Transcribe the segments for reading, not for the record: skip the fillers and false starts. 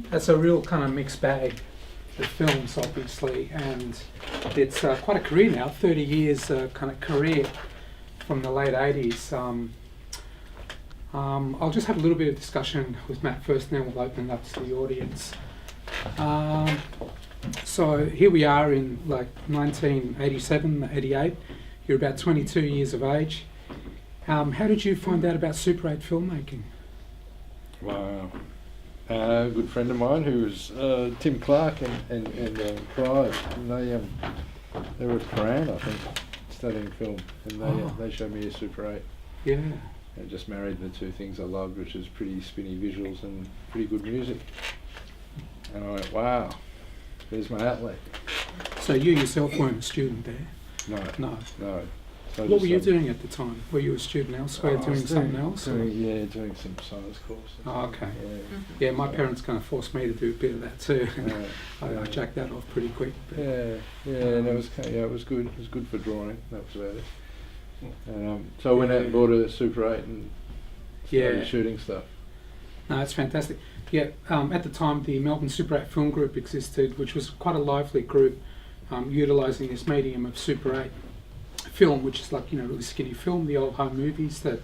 That's a real kind of mixed bag, the films obviously, and it's quite a career now, 30 years kind of career from the late 80s. I'll just have a little bit of discussion with Matt first, and then we'll open it up to the audience. So here we are in like 1987, 88. You're about 22 years of age. How did you find out about Super 8 filmmaking? Wow. A good friend of mine who was Tim Clark and Clive, and they were at Paran, I think, studying film, and they showed me a Super 8. Yeah. And just married the two things I loved, which was pretty spinny visuals and pretty good music. And I went, wow, there's my outlet. So you yourself weren't a student there? No. So what were you doing at the time? Were you a student elsewhere doing something else? Doing some science courses. Oh, okay. Yeah, my parents kind of forced me to do a bit of that too. I jacked that off pretty quick. And it was good. It was good for drawing. That was about it. And, so I went out and bought a Super 8 and started shooting stuff. No, it's fantastic. Yeah, at the time the Melbourne Super 8 Film Group existed, which was quite a lively group, utilising this medium of Super 8 film, which is like, really skinny film, the old home movies that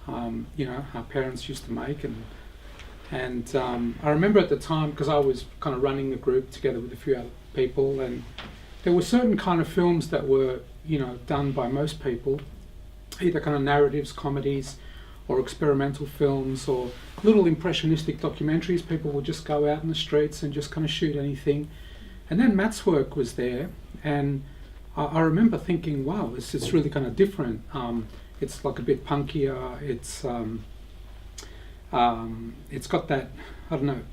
our parents used to make, and I remember at the time, because I was kind of running the group together with a few other people, and there were certain kind of films that were done by most people, either kind of narratives, comedies, or experimental films, or little impressionistic documentaries. People would just go out in the streets and just kind of shoot anything. And then Matt's work was there, and I remember thinking, wow, it's really kind of different. It's like a bit punkier. It's got that, I don't know,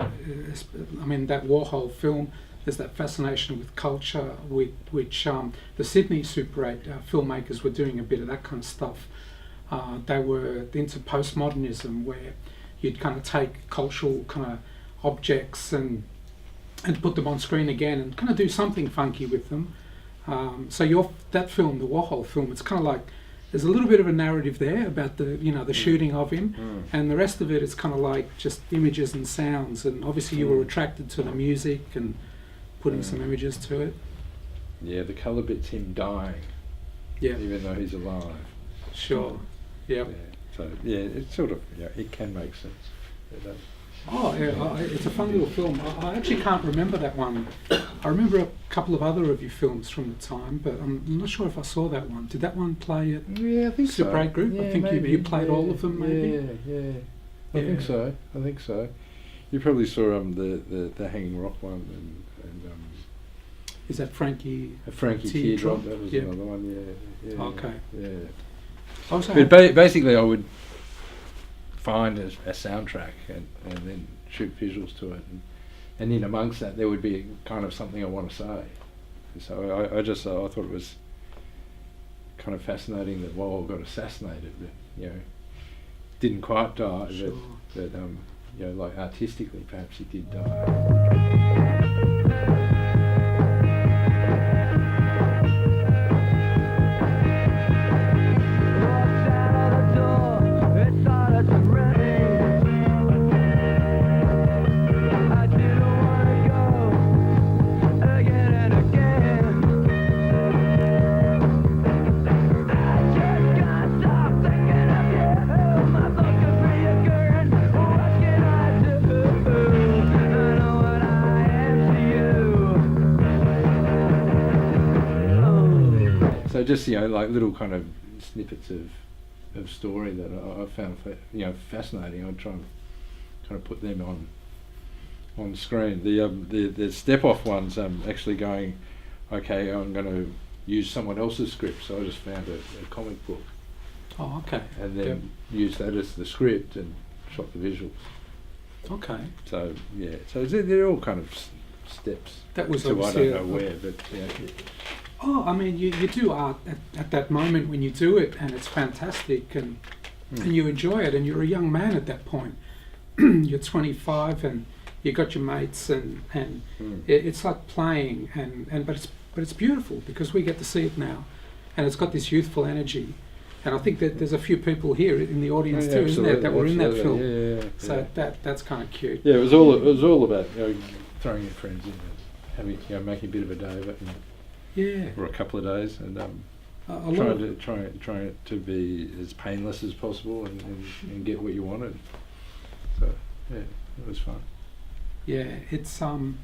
that Warholed film. There's that fascination with culture, which the Sydney Super 8 filmmakers were doing a bit of that kind of stuff. They were into postmodernism, where you'd kind of take cultural kind of objects and put them on screen again and kind of do something funky with them. So that film, the Warhol film, it's kind of like there's a little bit of a narrative there about the shooting of him, and the rest of it is kind of like just images and sounds. And obviously you were attracted to the music and putting some images to it. Yeah, the colour bit's him dying. Yeah. Even though he's alive. Sure. Yep. Yeah. So it's sort of it can make sense. It does. Oh, yeah, it's a fun little film. I actually can't remember that one. I remember a couple of other of your films from the time, but I'm not sure if I saw that one. Did that one play at I think Super 8 Group? Yeah, I think you played all of them, maybe? Yeah. I think so. You probably saw the Hanging Rock one and is that Frankie Teardrop? That was another one. Yeah. Okay. Yeah. But basically, I would find a soundtrack and then shoot visuals to it, and in amongst that there would be kind of something I want to say. So I thought it was kind of fascinating that Warhol got assassinated, but didn't quite die. Sure. But like artistically, perhaps he did die. So just like little kind of snippets of story that I found fascinating. I'd try and kind of put them on screen. The step off ones actually going, okay, I'm going to use someone else's script. So I just found a comic book. Oh, okay. And then used that as the script and shot the visuals. Okay. So they're all kind of steps. That was so I don't know where, but Oh, I mean, you do art at that moment when you do it, and it's fantastic, and you enjoy it, and you're a young man at that point. You're 25, and you got your mates, and it's like playing, but it's beautiful because we get to see it now, and it's got this youthful energy. And I think that there's a few people here in the audience too, isn't there, that were in that film. So that's kind of cute. Yeah, it was all about throwing your friends in, having making a bit of a day of it, or a couple of days, and trying to be as painless as possible and get what you wanted. So yeah, it was fun. Yeah, it's a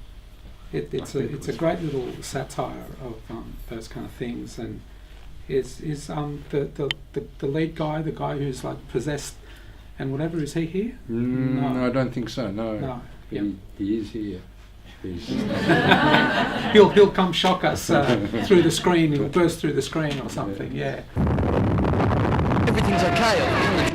great little satire of those kind of things, and is the lead guy, the guy who's like possessed and whatever, is he here? No, I don't think so. No. No. He is here. He'll come shock us through the screen. He'll burst through the screen or something. Yeah. Everything's okay.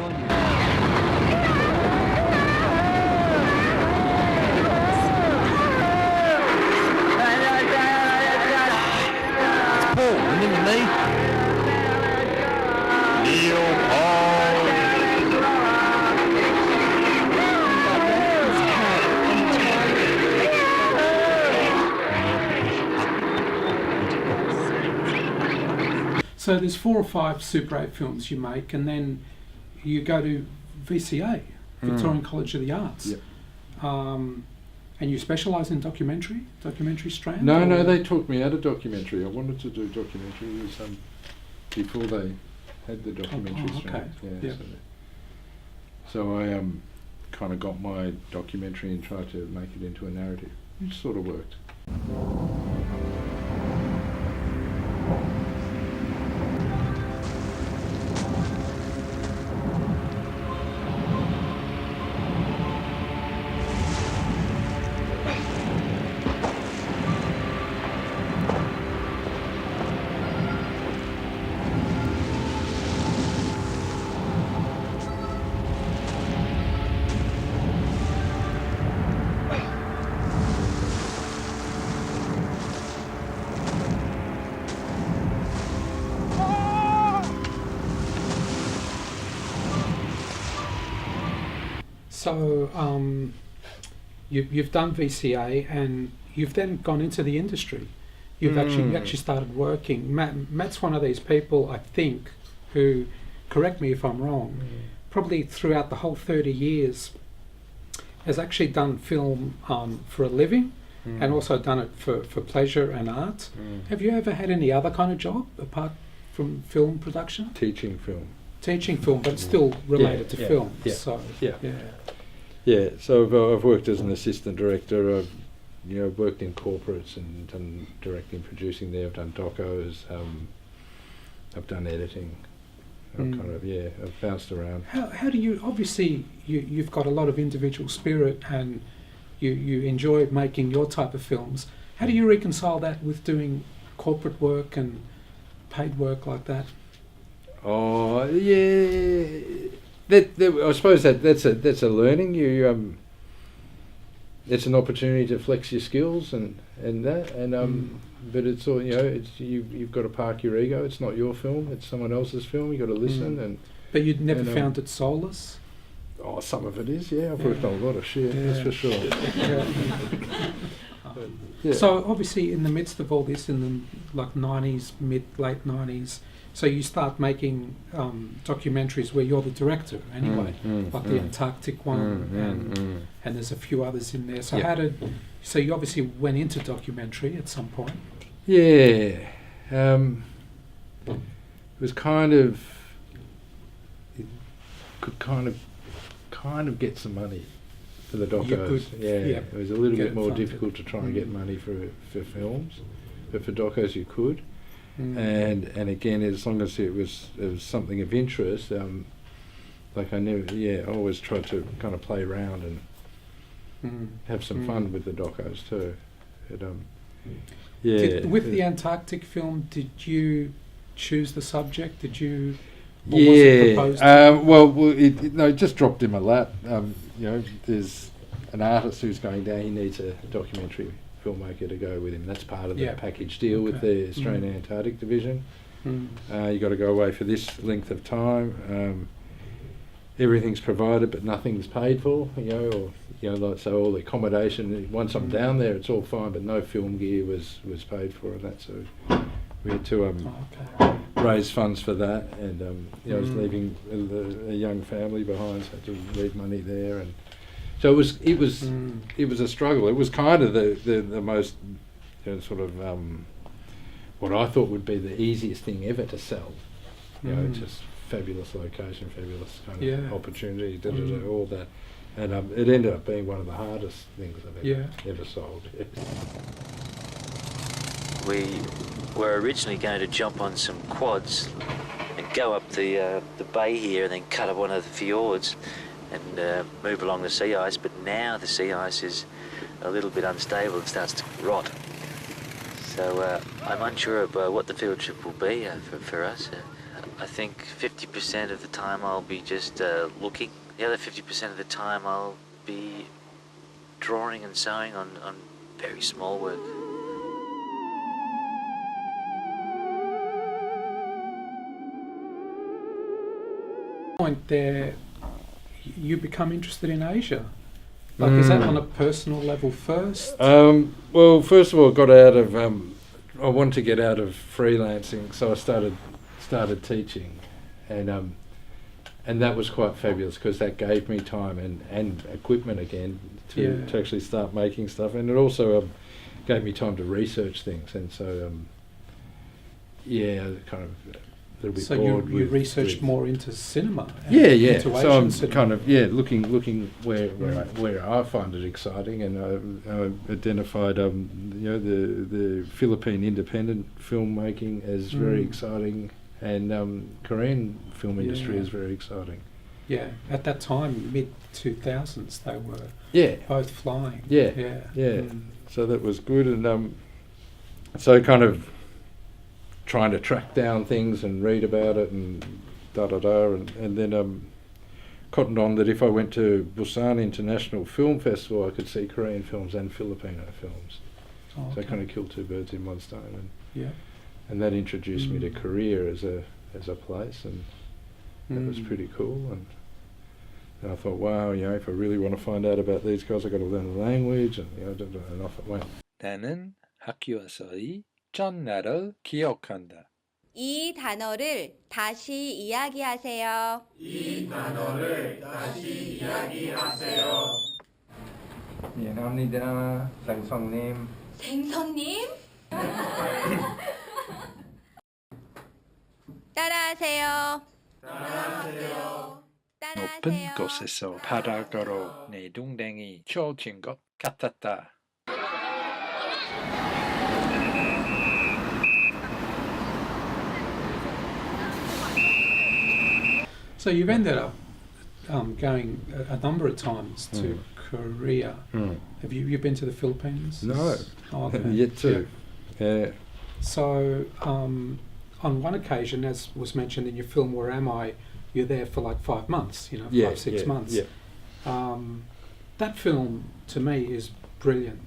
So there's 4 or 5 Super 8 films you make, and then you go to VCA, Victorian College of the Arts. Yep. And you specialise in documentary strand? No, they took me out of documentary. I wanted to do documentary before they had the documentary strand. Okay. Yeah. So I kind of got my documentary and tried to make it into a narrative, which sort of worked. So you've done VCA, and you've then gone into the industry. You actually started working. Matt's one of these people, I think, who, correct me if I'm wrong, probably throughout the whole 30 years has actually done film for a living, and also done it for pleasure and art. Have you ever had any other kind of job apart from film production? Teaching film, but it's still related to film. Yeah. So So I've worked as an assistant director. I've worked in corporates and done directing, producing there. I've done docos. I've done editing. I've bounced around. How do you, obviously you've got a lot of individual spirit, and you enjoy making your type of films. How do you reconcile that with doing corporate work and paid work like that? Oh yeah, I suppose that's a learning. It's an opportunity to flex your skills and but it's all you've got to park your ego. It's not your film; it's someone else's film. You got to listen But you'd never found it soulless. Oh, some of it is. Yeah, I've worked on a lot of shit. That's for sure. So obviously, in the midst of all this, in the '90s, late '90s. So you start making documentaries where you're the director anyway, like the Antarctic one, and there's a few others in there. So so you obviously went into documentary at some point. Yeah, it was it could kind of get some money for the docos. It was a little bit more difficult to try and get money for films, but for docos you could. And again, as long as it was something of interest, I always tried to kind of play around and have some fun with the docos too. With the Antarctic film, did you choose the subject? Did you? Or was it proposed it just dropped in my lap. There's an artist who's going down. He needs a documentary filmmaker to go with him. That's part of the package deal with the Australian Antarctic Division. You got to go away for this length of time. Everything's provided, but nothing's paid for. So all the accommodation. Once I'm down there, it's all fine, but no film gear was paid for, and that. So we had to raise funds for that, and I was leaving a young family behind, so I had to leave money there, and so it was a struggle. It was kind of the most sort of what I thought would be the easiest thing ever to sell. Just fabulous location, fabulous kind of opportunity, all that. And it ended up being one of the hardest things I've ever sold. We were originally going to jump on some quads and go up the bay here and then cut up one of the fjords and move along the sea ice, but now the sea ice is a little bit unstable and starts to rot. So I'm unsure of what the field trip will be for us. I think 50% of the time I'll be just looking. The other 50% of the time I'll be drawing and sewing on very small work. Point there, you become interested in Asia. Like, is that on a personal level first? Well, first of all, I got out of. I wanted to get out of freelancing, so I started teaching, and that was quite fabulous because that gave me time and equipment again to actually start making stuff, and it also gave me time to research things, and so kind of a little bit. So bored you researched more into cinema. Into Asian so I'm cinema. kind of looking where I find it exciting, and I identified the Philippine independent filmmaking as very exciting, and Korean film industry is very exciting. Yeah, at that time, mid-2000s, they were both flying. So that was good, and so kind of trying to track down things and read about it and and then cottoned on that if I went to Busan International Film Festival, I could see Korean films and Filipino films. So I kind of killed two birds in one stone, and that introduced me to Korea as a place, and that was pretty cool. And I thought, wow, if I really want to find out about these guys, I've got to learn the language, and and off it went. 나는 학교에서의 첫날을 기억한다. 이 단어를 다시 이야기하세요. 미안합니다, 생선님. 생선님? 따라하세요. 높은 곳에서 바닥으로 내 동댕이 쳐진 것 같았다. So you've ended up going a number of times to Korea. Have you been to the Philippines? No, okay. Yet to. Yeah. So on one occasion, as was mentioned in your film, Where Am I? You're there for like 5 months, 5-6 months. Yeah. That film to me is brilliant.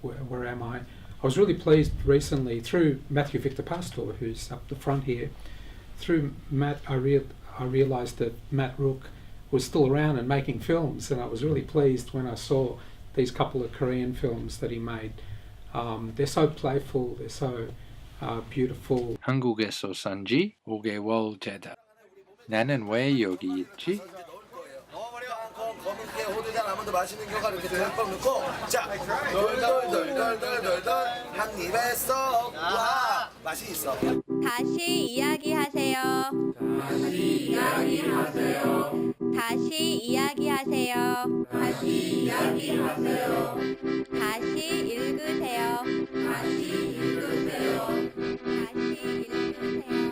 Where Am I? I was really pleased recently through Matthew Victor Pastor, who's up the front here. Through Matt, I realised that Matt Rooke was still around and making films, and I was really pleased when I saw these couple of Korean films that he made. They're so playful, they're so beautiful. 한국에서 산 지 5개월 되다. 나는 왜 여기 있지? 검은게 호두장 아몬드 맛있는 경과 이렇게 듬뿍 넣고 자 돌돌돌돌돌돌 한 입에 쏙 와 맛이 있어. 다시 이야기하세요. 다시 이야기하세요. 다시 이야기하세요. 다시 이야기하세요. 다시 읽으세요. 다시 읽으세요. 다시 읽으세요.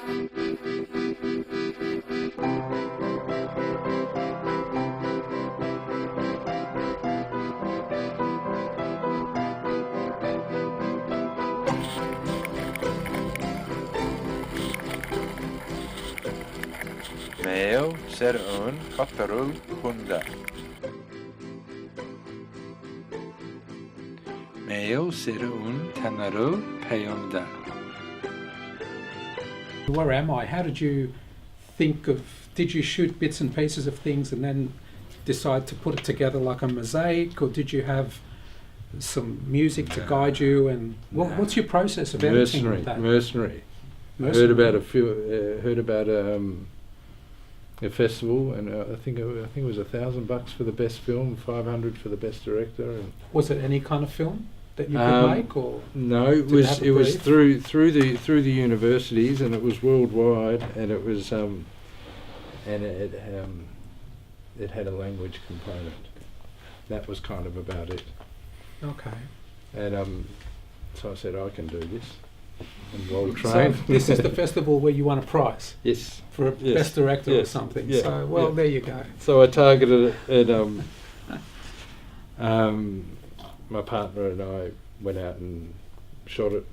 매우 새로운 것들을 본다. 매우 새로운 단어를 배운다. Where Am I? How did you think of, did you shoot bits and pieces of things and then decide to put it together like a mosaic, or did you have some music to guide you, and what's your process of editing with that? Mercenary. heard about a festival, and I think it was $1,000 for the best film, $500 for the best director. And Was it any kind of film that you could make, or no? It was through the universities, and it was worldwide, and it was it had a language component. That was kind of about it. Okay. And so I said, I can do this. And well trained. So this is the festival where you won a prize. Yes. For a best director or something. Yeah. So there you go. So I targeted it, and my partner and I went out and shot it,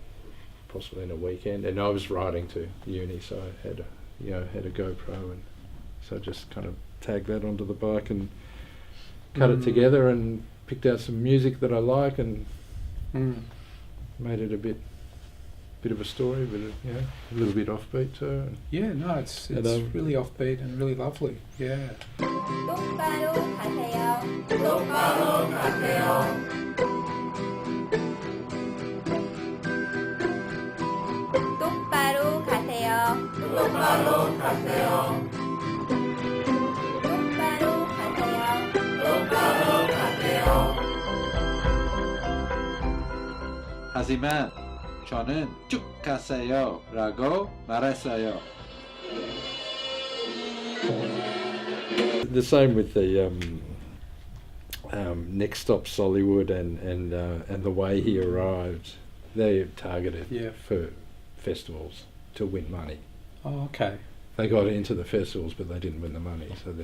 possibly in a weekend. And I was riding to uni, so I had a GoPro, and so I just kind of tagged that onto the bike and cut it together and picked out some music that I like and made it a bit of a story, but a little bit offbeat too. Yeah, no, it's really offbeat and really lovely. Yeah. 똑바로 가세요. 똑바로 가세요. 똑바로 가세요. 똑바로 가세요. 똑바로 가세요. 똑바로 가세요. 하지만 저는 쭉 가세요 라고 말했어요. The same with the Next Stop Seoulywood and The Way He Arrived. They're targeted for festivals to win money. Oh, okay. They got into the festivals, but they didn't win the money, so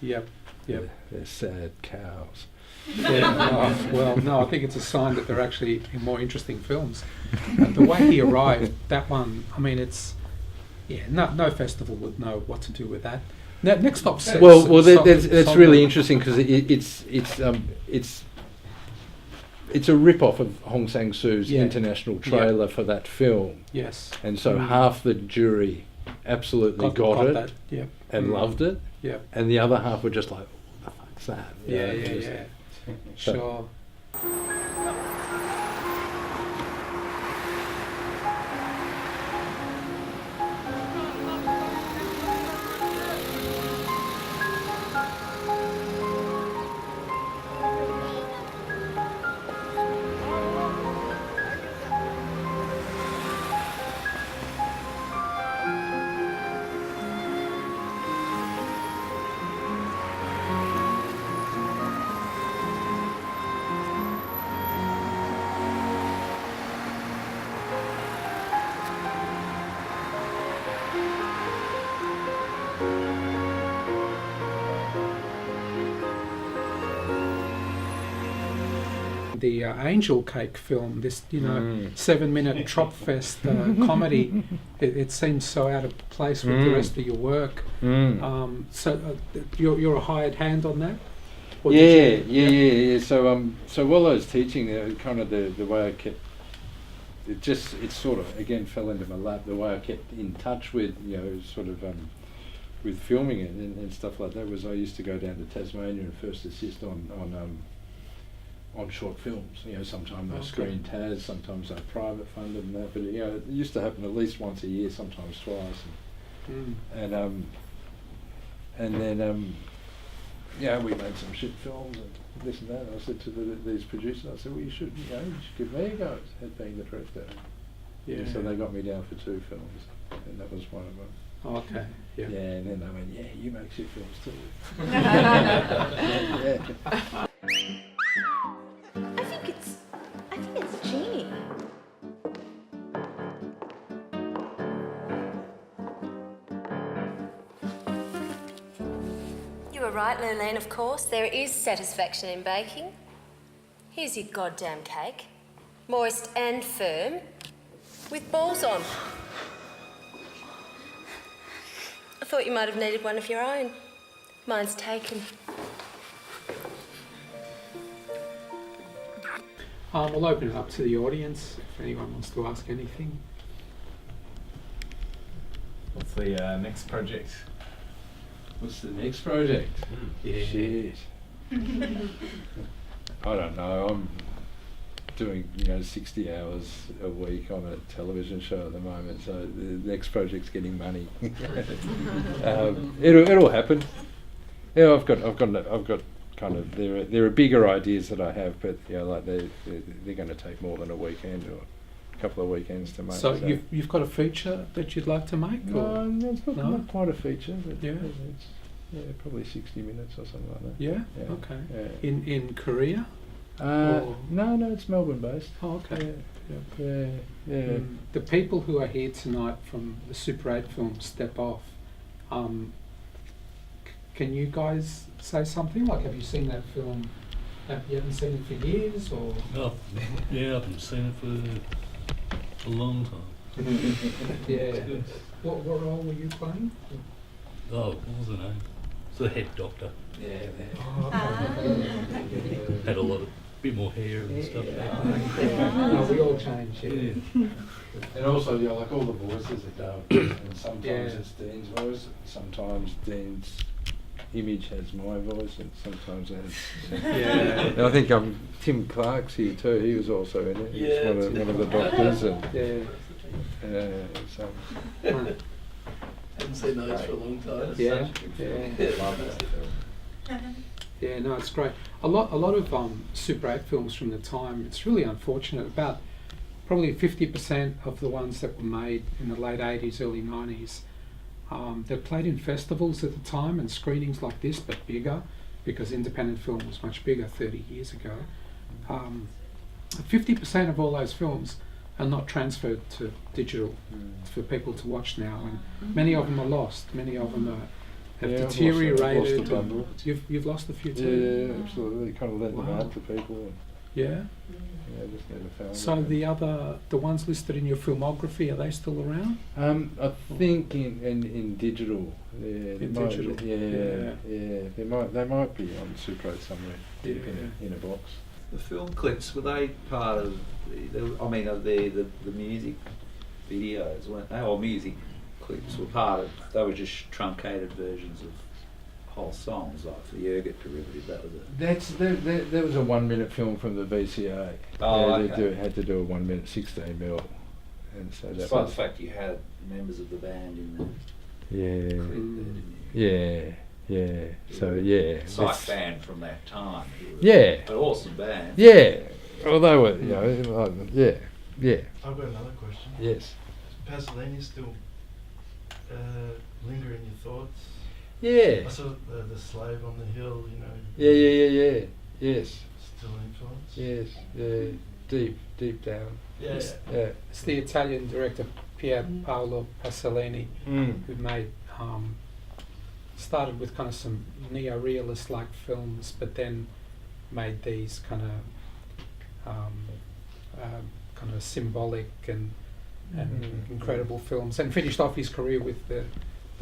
Yep. they're sad cows. Yeah. Well, no, I think it's a sign that they're actually more interesting films. The Way He Arrived, that one. I mean, it's no festival would know what to do with that. Now, Next Stop. That's really interesting because it's a rip-off of Hong Sang-soo's international trailer for that film. Yes. And so half the jury absolutely got it and loved it. Yeah. And the other half were just like, what the fuck's that? Yeah. Sure. The Angel Cake film, this 7-minute Tropfest comedy, it seems so out of place with the rest of your work. So you're a hired hand on that? Or Yeah. So while I was teaching, kind of the way I kept it sort of again fell into my lap. The way I kept in touch with with filming it and stuff like that was I used to go down to Tasmania and first assist on short films. Sometimes I screen TAS, sometimes I private funded and that. But it used to happen at least once a year, sometimes twice. And then we made some shit films and this and that. And I said to these producers, I said, well, you should give me a go at being the director. Yeah. So they got me down for 2 films, and that was one of them. Okay. Yeah. Yeah, and then they went, yeah, you make shit films too. I think it's Genie. You were right, Lurleen, of course. There is satisfaction in baking. Here's your goddamn cake. Moist and firm, with balls on. I thought you might have needed one of your own. Mine's taken. We'll open it up to the audience if anyone wants to ask anything. What's the next project? What's the next project? Yeah. Shit. I don't know. doing 60 hours a week on a television show at the moment, so the next project's getting money. It'll happen. Yeah, I've got kind of there are bigger ideas that I have, but like they're going to take more than a weekend or a couple of weekends to make. So you've got a feature that you'd like to make? No, it's not quite a feature. But Yeah. It's probably 60 minutes or something like that. Yeah. Yeah. Okay. Yeah. In Korea? No, it's Melbourne based. Oh, okay. Yeah. The people who are here tonight from the Super 8 film Step Off, can you guys say something? Like, have you seen that film? You haven't seen it for years, or? Oh, yeah, I haven't seen it for a long time. Yeah. What role were you playing? Oh, what was the name? It's the head doctor. Yeah. Had a bit more hair and stuff. No, we all change. Yeah. And also, like all the voices are done, and sometimes it's Dean's voice, sometimes Dean's image has my voice, and sometimes it has. Yeah. And I think Tim Clark's here too. He was also in it. Yeah, He's one of the doctors, and so. Haven't seen those for a long time. Yeah. Yeah, no, it's great. A lot of Super 8 films from the time, it's really unfortunate. About probably 50% of the ones that were made in the late 80s, early 90s, they played in festivals at the time and screenings like this, but bigger, because independent film was much bigger 30 years ago. 50% of all those films are not transferred to digital for people to watch now, and many of them are lost. Many of them have deteriorated. I've lost a bundle. You've lost a few too. Yeah, absolutely. Kind of let them out to people. Yeah. Yeah, just never found So them. the ones listed in your filmography, are they still around? I think in digital. Yeah, In digital. They might be on Super 8 somewhere deep in a box. The film clips, were they part of the music videos, weren't they? Or music clips were part of, they were just truncated versions of whole songs, like the Ergot derivative, that was it. There was a 1 minute film from the VCA. Oh, yeah, okay. They had to do a 1 minute 16 mil. And so that Despite was, the fact you had members of the band in the yeah, clip there, didn't you? yeah. So yeah, Sight band from that time. Yeah. But awesome band. Yeah. Well, they were, yeah. I've got another question. Yes. Does Pasolini still linger in your thoughts? Yeah. I saw the Slave on the Hill, Yeah. Yes. Still influence? Yes. Yeah. Deep down. Yeah. It's the Italian director Pier Paolo Pasolini who made started with kind of some neo-realist like films, but then made these kind of symbolic and incredible films, and finished off his career with the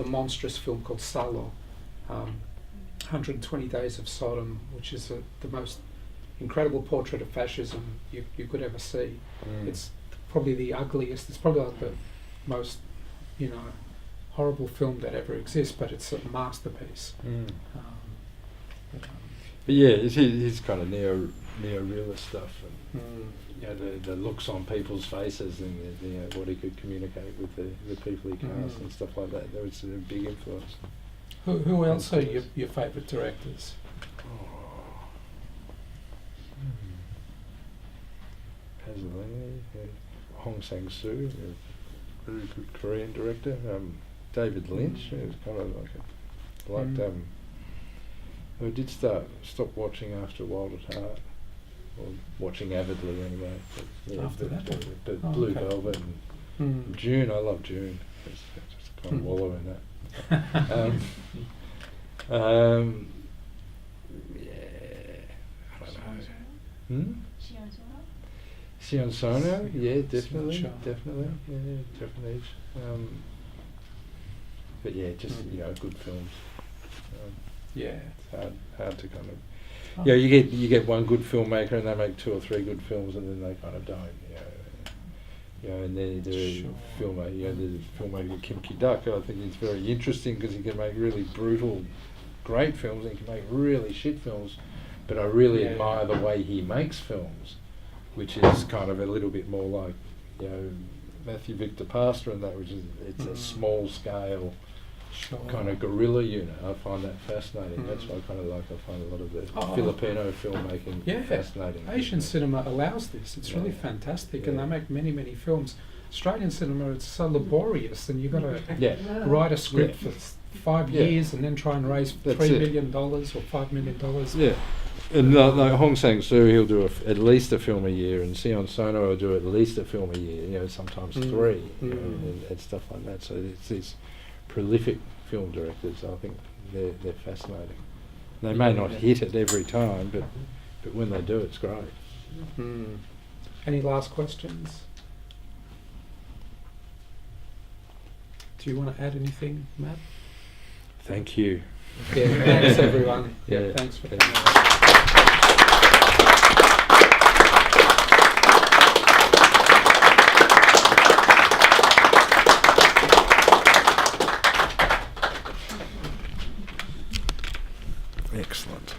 monstrous film called Salo, 120 Days of Sodom, which is the most incredible portrait of fascism you could ever see. It's probably the ugliest, it's probably like the most horrible film that ever exists, but it's a masterpiece. But yeah, it's his kind of neo-realist stuff, and the looks on people's faces, and what he could communicate with the people he cast and stuff like that. That was a big influence. Who else are your favourite directors? Pasolini, Hong Sang-soo, a very good Korean director. David Lynch, who's kind of like I did stop watching after Wild at Heart, or watching avidly anyway. But, After that? But Oh, Blue okay. Velvet and June, I love June. Just kind of wallow in that. I don't know. Sion Sono, yeah, definitely. But yeah, just good films. It's hard to kind of. You get one good filmmaker and they make 2 or 3 good films, and then they kind of don't. And then the filmmaker Kim Ki-duk, I think is very interesting because he can make really brutal, great films, and he can make really shit films. But I really admire the way he makes films. which is kind of a little bit more like, you know, Matthew Victor Pastor and that, which is it's a small scale kind of guerrilla unit. I find that fascinating. That's why I kind of like. I find a lot of the Filipino filmmaking fascinating. Asian cinema allows this. It's really fantastic, and they make many films. Australian cinema, it's so laborious, and you've got to write a script for 5 years and then try and raise $3 million or $5 million. Yeah. And like Hong Sang-soo, he'll do at least a film a year, and Sion Sono will do at least a film a year, you know, sometimes 3, you know, and stuff like that. So it's these prolific film directors. I think they're fascinating. They may not hit it every time, but when they do, it's great. Any last questions? Do you want to add anything, Matt? Thank you. Yeah, thanks everyone. Yeah, thanks for Excellent.